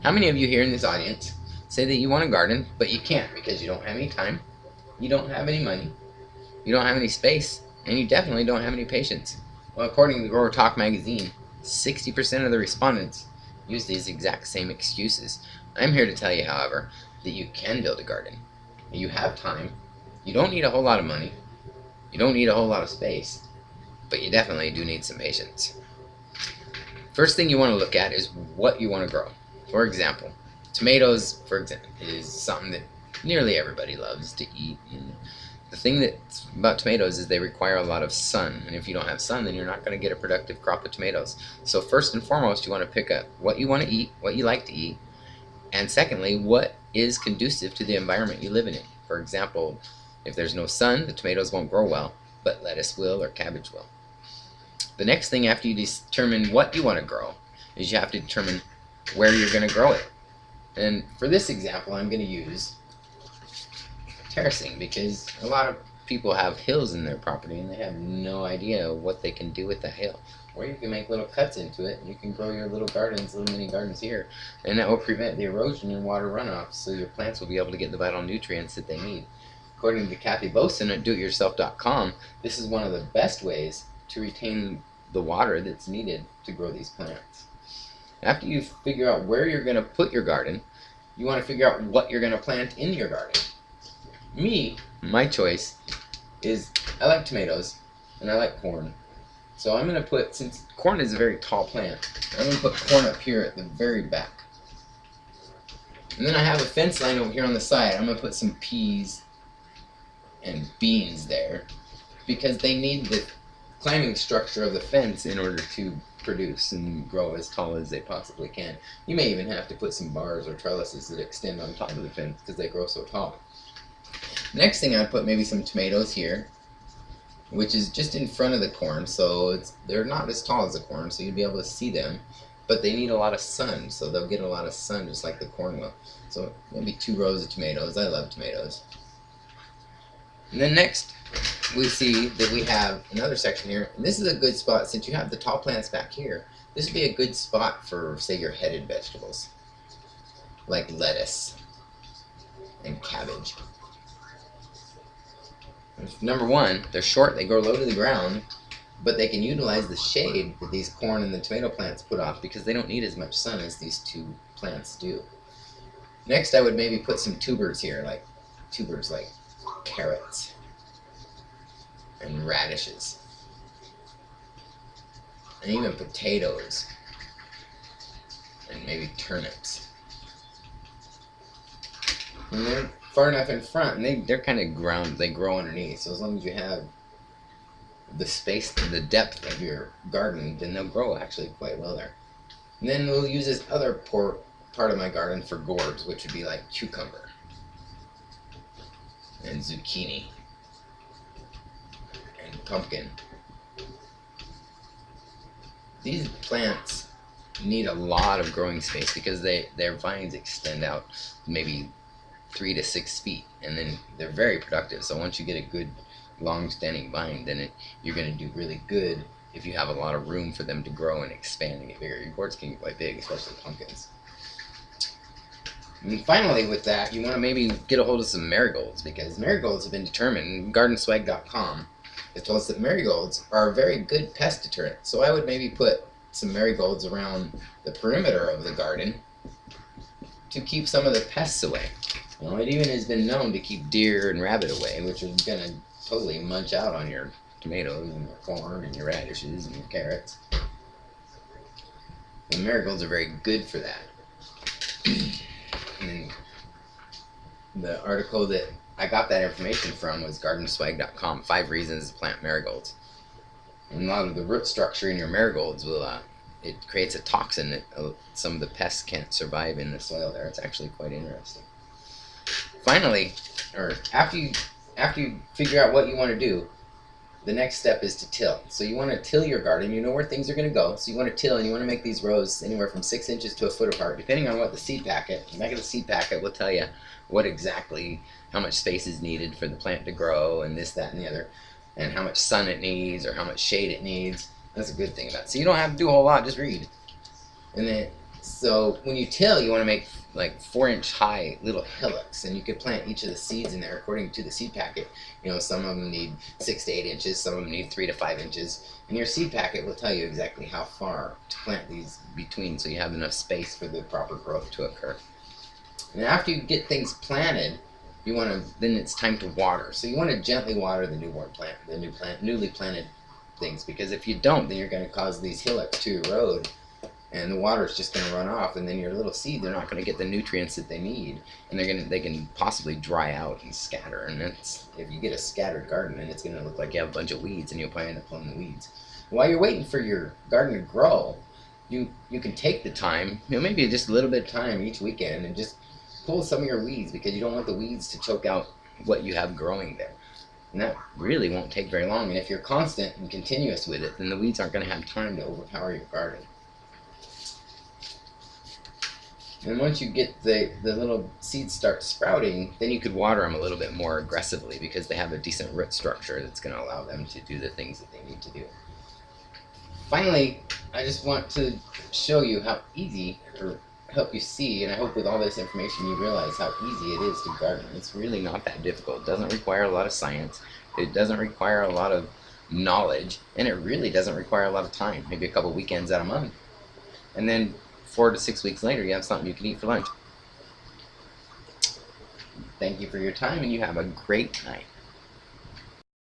How many of you here in this audience say that you want to garden, but you can't because you don't have any time, you don't have any money, you don't have any space, and you definitely don't have any patience? Well, according to Grower Talk magazine, 60% of the respondents use these exact same excuses. I'm here to tell you, however, that you can build a garden. You have time, you don't need a whole lot of money, you don't need a whole lot of space, but you definitely do need some patience. First thing you want to look at is what you want to grow. For example, tomatoes, is something that nearly everybody loves to eat. And the thing that's about tomatoes is they require a lot of sun, and if you don't have sun, then you're not going to get a productive crop of tomatoes. So first and foremost, you want to pick up what you want to eat, what you like to eat, and secondly, what is conducive to the environment you live in. For example, if there's no sun, the tomatoes won't grow well, but lettuce will or cabbage will. The next thing after you determine what you want to grow is you have to determine where you're going to grow it. And for this example, I'm going to use terracing because a lot of people have hills in their property and they have no idea what they can do with that hill. Or you can make little cuts into it and you can grow your little gardens, little mini gardens here, and that will prevent the erosion and water runoff, so your plants will be able to get the vital nutrients that they need. According to Kathy Boson at doityourself.com, this is one of the best ways to retain the water that's needed to grow these plants. After you figure out where you're going to put your garden, you want to figure out what you're going to plant in your garden. My choice is I like tomatoes and I like corn. So I'm going to put, since corn is a very tall plant, I'm going to put corn up here at the very back. And then I have a fence line over here on the side. I'm going to put some peas and beans there because they need the climbing structure of the fence in order to produce and grow as tall as they possibly can. You may even have to put some bars or trellises that extend on top of the fence because they grow so tall. Next thing, I'd put maybe some tomatoes here, which is just in front of the corn, so they're not as tall as the corn, so you'll be able to see them, but they need a lot of sun, so they'll get a lot of sun just like the corn will. So maybe 2 rows of tomatoes. I love tomatoes. And then next, we see that we have another section here, and this is a good spot since you have the tall plants back here. This would be a good spot for, say, your headed vegetables like lettuce and cabbage. Number one, they're short, they grow low to the ground, but they can utilize the shade that these corn and the tomato plants put off because they don't need as much sun as these 2 plants do. Next, I would maybe put some tubers here, like carrots and radishes, and even potatoes, and maybe turnips. And they're far enough in front, and they're kind of they grow underneath, so as long as you have the space, the depth of your garden, then they'll grow actually quite well there. And then we'll use this other part of my garden for gourds, which would be like cucumber and zucchini and pumpkin. These plants need a lot of growing space because their vines extend out maybe 3 to 6 feet, and then they're very productive. So once you get a good long-standing vine, then you're going to do really good if you have a lot of room for them to grow and expand and get bigger. Your gourds can get quite big, especially pumpkins. And finally, with that, you want to maybe get a hold of some marigolds, because marigolds have been determined. Gardenswag.com has told us that marigolds are a very good pest deterrent. So I would maybe put some marigolds around the perimeter of the garden to keep some of the pests away. You know, it even has been known to keep deer and rabbit away, which are going to totally munch out on your tomatoes and your corn and your radishes and your carrots. And marigolds are very good for that. And the article that I got that information from was Gardenswag.com, 5 reasons to plant marigolds. And a lot of the root structure in your marigolds will, it creates a toxin that some of the pests can't survive in the soil there. It's actually quite interesting. Finally, or after you figure out what you want to do, the next step is to till. So you want to till your garden. You know where things are going to go. So you want to till, and you want to make these rows anywhere from 6 inches to a foot apart, depending on what the seed packet. The back of the seed packet will tell you how much space is needed for the plant to grow, and this, that, and the other, and how much sun it needs or how much shade it needs. That's a good thing about it. So you don't have to do a whole lot, just read. And then So when you till, you want to make like 4-inch high little hillocks, and you could plant each of the seeds in there according to the seed packet. You know, some of them need 6 to 8 inches, some of them need 3 to 5 inches, and your seed packet will tell you exactly how far to plant these between, so you have enough space for the proper growth to occur. And after you get things planted, you want to, then it's time to water. So you want to gently water the newborn plant, newly planted things, because if you don't, then you're going to cause these hillocks to erode, and the water is just going to run off, and then your little seed, they're not going to get the nutrients that they need, and they can possibly dry out and scatter. And that's, if you get a scattered garden, then it's going to look like you have a bunch of weeds, and you'll probably end up pulling the weeds. While you're waiting for your garden to grow, you can take the time, you know, maybe just a little bit of time each weekend, and just pull some of your weeds, because you don't want the weeds to choke out what you have growing there. And that really won't take very long. And if you're constant and continuous with it, then the weeds aren't going to have time to overpower your garden. And once you get the little seeds start sprouting, then you could water them a little bit more aggressively, because they have a decent root structure that's going to allow them to do the things that they need to do. Finally, I just want to show you how easy, or help you see, and I hope with all this information you realize how easy it is to garden. It's really not that difficult. It doesn't require a lot of science. It doesn't require a lot of knowledge, and it really doesn't require a lot of time, maybe a couple weekends out of a month. And then 4 to 6 weeks later, you have something you can eat for lunch. Thank you for your time, and you have a great night.